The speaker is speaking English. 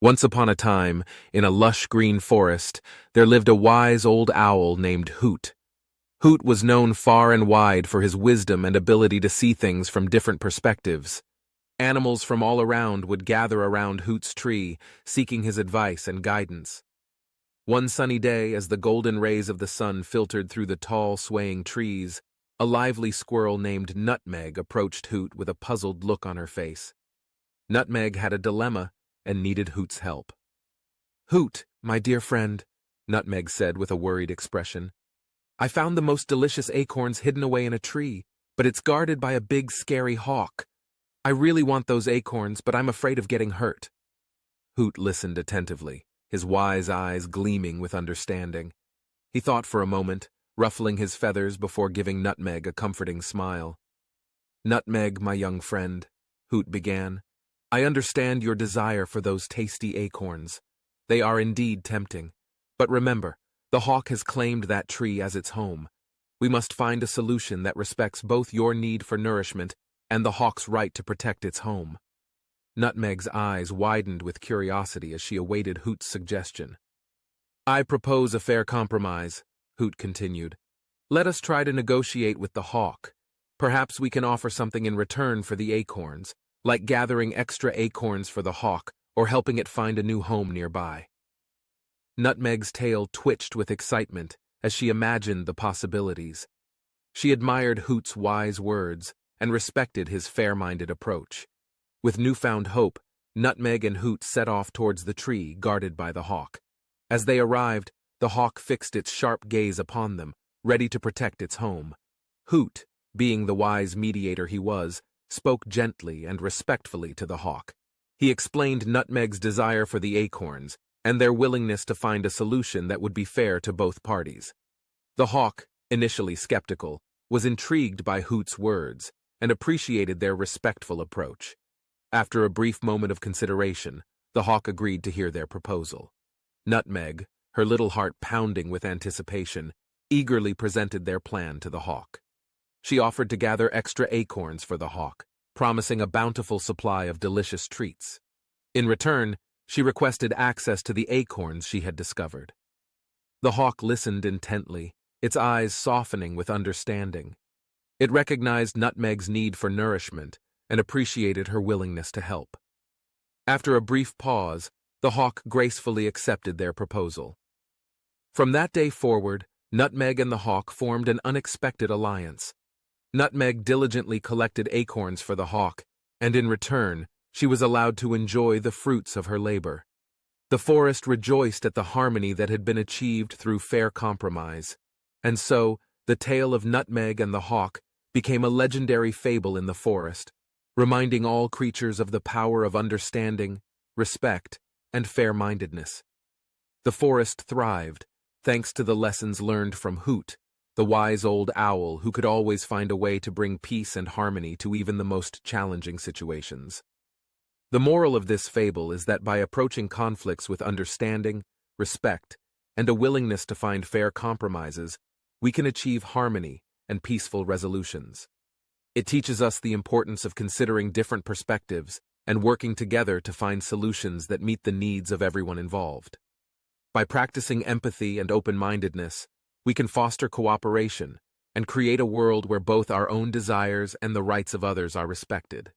Once upon a time, in a lush green forest, there lived a wise old owl named Hoot. Hoot was known far and wide for his wisdom and ability to see things from different perspectives. Animals from all around would gather around Hoot's tree, seeking his advice and guidance. One sunny day, as the golden rays of the sun filtered through the tall, swaying trees, a lively squirrel named Nutmeg approached Hoot with a puzzled look on her face. Nutmeg had a dilemma and needed Hoot's help. "Hoot, my dear friend," Nutmeg said with a worried expression, "I found the most delicious acorns hidden away in a tree, but it's guarded by a big, scary hawk. I really want those acorns, but I'm afraid of getting hurt." Hoot listened attentively, his wise eyes gleaming with understanding. He thought for a moment, ruffling his feathers before giving Nutmeg a comforting smile. "Nutmeg, my young friend," Hoot began, "I understand your desire for those tasty acorns. They are indeed tempting. But remember, the hawk has claimed that tree as its home. We must find a solution that respects both your need for nourishment and the hawk's right to protect its home." Nutmeg's eyes widened with curiosity as she awaited Hoot's suggestion. "I propose a fair compromise," Hoot continued. "Let us try to negotiate with the hawk. Perhaps we can offer something in return for the acorns, like gathering extra acorns for the hawk or helping it find a new home nearby." Nutmeg's tail twitched with excitement as she imagined the possibilities. She admired Hoot's wise words and respected his fair-minded approach. With newfound hope, Nutmeg and Hoot set off towards the tree guarded by the hawk. As they arrived, the hawk fixed its sharp gaze upon them, ready to protect its home. Hoot, being the wise mediator he was, spoke gently and respectfully to the hawk. He explained Nutmeg's desire for the acorns and their willingness to find a solution that would be fair to both parties. The hawk, initially skeptical, was intrigued by Hoot's words and appreciated their respectful approach. After a brief moment of consideration, the hawk agreed to hear their proposal. Nutmeg, her little heart pounding with anticipation, eagerly presented their plan to the hawk. She offered to gather extra acorns for the hawk, promising a bountiful supply of delicious treats. In return, she requested access to the acorns she had discovered. The hawk listened intently, its eyes softening with understanding. It recognized Nutmeg's need for nourishment and appreciated her willingness to help. After a brief pause, the hawk gracefully accepted their proposal. From that day forward, Nutmeg and the hawk formed an unexpected alliance. Nutmeg diligently collected acorns for the hawk, and in return, she was allowed to enjoy the fruits of her labor. The forest rejoiced at the harmony that had been achieved through fair compromise, and so the tale of Nutmeg and the hawk became a legendary fable in the forest, reminding all creatures of the power of understanding, respect, and fair-mindedness. The forest thrived, thanks to the lessons learned from Hoot, the wise old owl who could always find a way to bring peace and harmony to even the most challenging situations. The moral of this fable is that by approaching conflicts with understanding, respect, and a willingness to find fair compromises, we can achieve harmony and peaceful resolutions. It teaches us the importance of considering different perspectives and working together to find solutions that meet the needs of everyone involved. By practicing empathy and open-mindedness, we can foster cooperation and create a world where both our own desires and the rights of others are respected.